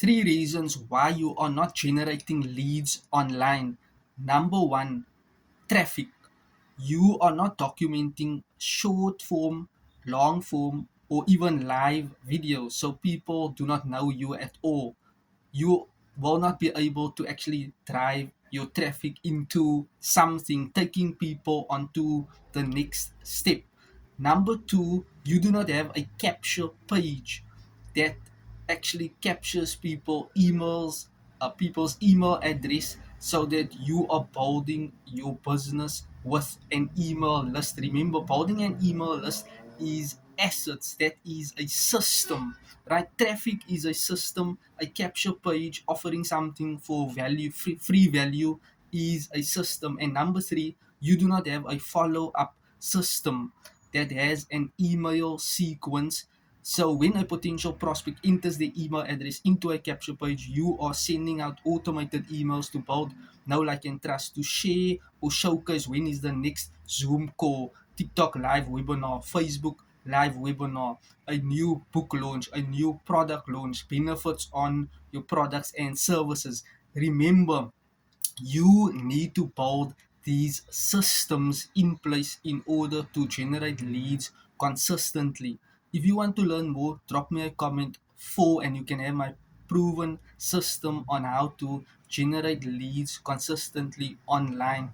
Three reasons why you are not generating leads online. Number one, traffic. You are not documenting short form, long form, or even live videos, so people do not know you at all. You will not be able to actually drive your traffic into something, taking people onto the next step. Number two, you do not have a capture page that actually captures people's email address so that you are building your business with an email list. Remember, building an email list is assets, that is a system, right? Traffic is a system. A capture page offering something for value, free value, is a system. And number three, you do not have a follow-up system that has an email sequence. So when a potential prospect enters their email address into a capture page, you are sending out automated emails to build know, like, and trust, to share or showcase when is the next Zoom call, TikTok live webinar, Facebook live webinar, a new book launch, a new product launch, benefits on your products and services. Remember, you need to build these systems in place in order to generate leads consistently. If you want to learn more, drop me a comment for, and you can have my proven system on how to generate leads consistently online.